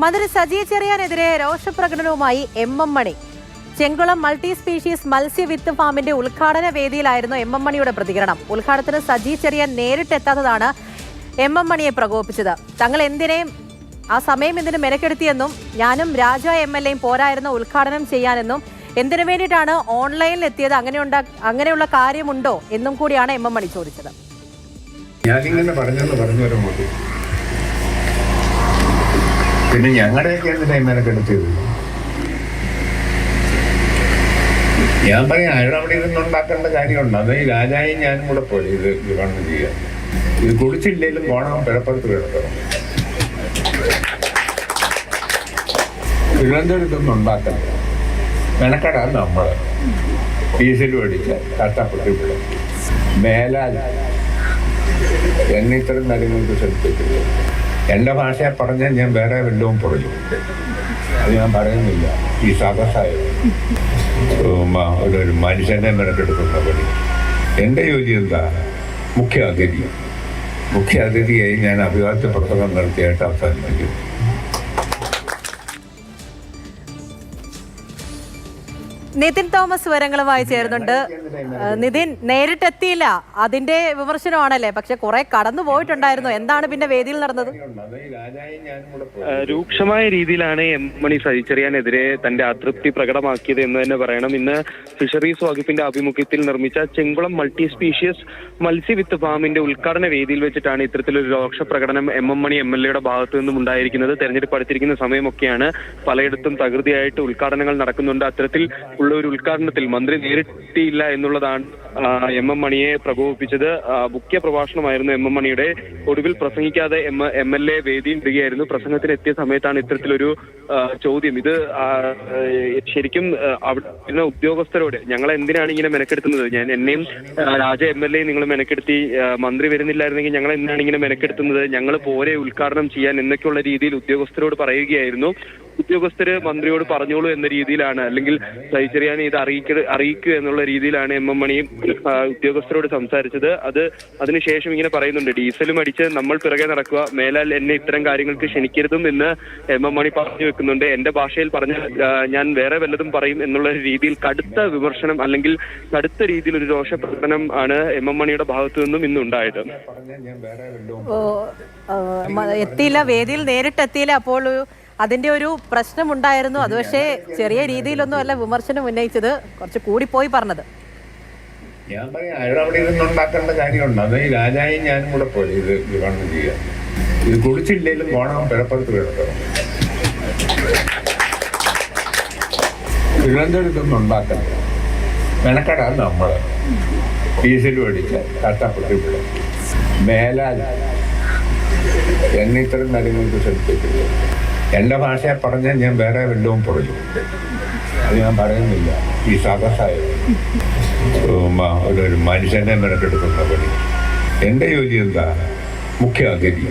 മന്ത്രി സജി ചെറിയാനെതിരെ രോഷപ്രകടനവുമായി എം മണി. Chenkulam multi species മത്സ്യവിത്ത് ഫാമിന്റെ ഉദ്ഘാടന വേദിയിലായിരുന്നു എം മണിയുടെ പ്രതികരണം. ഉദ്ഘാടനത്തിന് സജി ചെറിയാൻ നേരിട്ടെത്താത്തതാണ് എം മണിയെ പ്രകോപിപ്പിച്ചത്. തങ്ങൾ ആ സമയം എന്തിനു മെനക്കെടുത്തിയെന്നും ഞാനും രാജ MLAയും പോരായിരുന്നു ഉദ്ഘാടനം ചെയ്യാനെന്നും എന്തിനു വേണ്ടിയിട്ടാണ് ഓൺലൈനിൽ എത്തിയത്, അങ്ങനെയുള്ള കാര്യമുണ്ടോ എന്നും കൂടിയാണ് എം മണി ചോദിച്ചത്. ഞാനിങ്ങനെ പറഞ്ഞു പിന്നെ ഞങ്ങളുടെയൊക്കെ എന്തിനാ മെനക്കെടുത്തിയത്? ഞാൻ പറയാം, അവിടെ ഇരുന്നുണ്ടാക്കേണ്ട കാര്യമുണ്ട്. അത് ഈ രാജായും ഞാനും കൂടെ പോലെ ഇത് വിവരണം ചെയ്യാം. ഇത് കുടിച്ചില്ലെങ്കിലും പോണം, പിറപ്പുറത്ത് കിടക്കണം. തിരുവനന്തപുരത്തൊന്നും ഉണ്ടാക്കണം. മെനക്കെടാൻ നമ്മൾ ഡീസൽ മേടിച്ച കഷ്ടപ്പെട്ട് വിടും. മേലാൽ എന്നെ ഇത്തരം കാര്യങ്ങൾക്ക് ശ്രദ്ധിച്ചിട്ടില്ല. എൻ്റെ ഭാഷയെ പറഞ്ഞാൽ ഞാൻ വേറെ വല്ലതും പറയും. അത് ഞാൻ പറയുന്നില്ല. ഈ സദസ്സായത് ഒരു മനുഷ്യനെ മെനക്കെടുക്കുന്ന പണി. എൻ്റെ ജോലി എന്താ? മുഖ്യ അതിഥിയായി ഞാൻ അഭിവാദ്യ പ്രസംഗം നടത്തിയായിട്ട് അവസാനിപ്പിക്കും. നിതിൻ തോമസ് വിവരങ്ങളുമായി ചേരുന്നുണ്ട്. നിതിൻ, നേരിട്ടെത്തിയില്ല, അതിന്റെ വിമർശനമാണല്ലേ? പക്ഷെ കുറെ കടന്നു പോയിട്ടുണ്ടായിരുന്നു. എന്താണ് പിന്നെ വേദിയിൽ നടന്നത്? രൂക്ഷമായ രീതിയിലാണ് എം മണി സജി ചെറിയാനെതിരെ തന്റെ അതൃപ്തി പ്രകടമാക്കിയത് എന്ന് തന്നെ പറയണം. ഇന്ന് ഫിഷറീസ് വകുപ്പിന്റെ ആഭിമുഖ്യത്തിൽ നിർമ്മിച്ച ചെങ്കുളം മൾട്ടി സ്പീഷ്യസ് മത്സ്യവിത്ത് ഫാമിന്റെ ഉദ്ഘാടന വേദിയിൽ വെച്ചിട്ടാണ് ഇത്തരത്തിലൊരു രോക്ഷ പ്രകടനം എം മണി MLAയുടെ ഭാഗത്തു നിന്നും ഉണ്ടായിരിക്കുന്നത്. തെരഞ്ഞെടുപ്പ് അടുത്തിരിക്കുന്ന സമയമൊക്കെയാണ്. പലയിടത്തും തകൃതിയായിട്ട് ഉദ്ഘാടനങ്ങൾ നടക്കുന്നുണ്ട്. അത്തരത്തിൽ ഉള്ള ഒരു ഉദ്ഘാടനത്തിൽ മന്ത്രി നേരിട്ടില്ല എന്നുള്ളതാണ് എം മണിയെ പ്രകോപിപ്പിച്ചത്. മുഖ്യ പ്രഭാഷണമായിരുന്നു എം മണിയുടെ. ഒടുവിൽ പ്രസംഗിക്കാതെ MLA വേദിയിൽ ഇടുകയായിരുന്നു. പ്രസംഗത്തിന് എത്തിയ സമയത്താണ് ഇത്തരത്തിലൊരു ചോദ്യം. ഇത് ശരിക്കും അവിടെ ഉദ്യോഗസ്ഥരോട് ഞങ്ങൾ എന്തിനാണ് ഇങ്ങനെ മെനക്കെടുത്തുന്നത്? എന്നെയും രാജ MLA നിങ്ങൾ മെനക്കെടുത്തി, മന്ത്രി വരുന്നില്ലായിരുന്നെങ്കിൽ ഞങ്ങൾ എന്തിനാണ് ഇങ്ങനെ മെനക്കെടുത്തുന്നത്? ഞങ്ങൾ പോരെ ഉദ്ഘാടനം ചെയ്യാൻ എന്നൊക്കെയുള്ള രീതിയിൽ ഉദ്യോഗസ്ഥരോട് പറയുകയായിരുന്നു. ഉദ്യോഗസ്ഥര് മന്ത്രിയോട് പറഞ്ഞോളൂ എന്ന രീതിയിലാണ്, അല്ലെങ്കിൽ സജി ചെറിയാനെ ഇത് അറിയിക്കുക എന്നുള്ള രീതിയിലാണ് എം മണി ഉദ്യോഗസ്ഥരോട് സംസാരിച്ചത്. അതിനുശേഷം ഇങ്ങനെ പറയുന്നുണ്ട്, ഡീസലും അടിച്ച് നമ്മൾ പിറകെ നടക്കുക, മേലാൽ എന്നെ ഇത്തരം കാര്യങ്ങൾക്ക് ക്ഷണിക്കരുതും എന്ന് എം മണി പറഞ്ഞു വെക്കുന്നുണ്ട്. എന്റെ ഭാഷയിൽ പറഞ്ഞാൽ ഞാൻ വേറെ വല്ലതും പറയും എന്നുള്ള രീതിയിൽ കടുത്ത വിമർശനം, അല്ലെങ്കിൽ കടുത്ത രീതിയിൽ ഒരു രോഷപ്രകടനം ആണ് എം മണിയുടെ ഭാഗത്തു നിന്നും ഇന്നുണ്ടായത്. എത്തിയില്ല, വേദിയിൽ നേരിട്ടെത്തിയില്ല. അപ്പോൾ അതിന്റെ ഒരു പ്രശ്നമുണ്ടായിരുന്നു. അത് പക്ഷേ ചെറിയ രീതിയിലൊന്നും അല്ല വിമർശനം ഉന്നയിച്ചത്, കുറച്ച് കൂടിപ്പോയി പറഞ്ഞത്. ഞാൻ പറയാം, അവിടെ ഇരുന്നുണ്ടാക്കേണ്ട കാര്യമുണ്ട്. അത് ഈ രാജായും ഞാനും കൂടെ പോലെ ഇത് വിവരണം ചെയ്യാം. ഇത് കുടിച്ചില്ലെങ്കിലും പോണം, പിറപ്പുറത്ത് കിടക്കണം. തിരുവനന്തപുരത്തൊന്നും ഉണ്ടാക്കണം. മെനക്കെടാൻ നമ്മൾ ഡീസൽ മേടിച്ച കഷ്ടപ്പെട്ട് വിടും. മേലാൽ എന്നെ ഇത്തരം കാര്യങ്ങൾക്ക് ശ്രദ്ധിച്ചിട്ടില്ല. എൻ്റെ ഭാഷയെ പറഞ്ഞാൽ ഞാൻ വേറെ വല്ലതും പറയും. അത് ഞാൻ പറയുന്നില്ല. ഈ സദസ്സായത് ഒരു മനുഷ്യനെ മെനക്കെടുക്കുന്ന പണി. എൻ്റെ ജോലി എന്താ? മുഖ്യ അതിഥി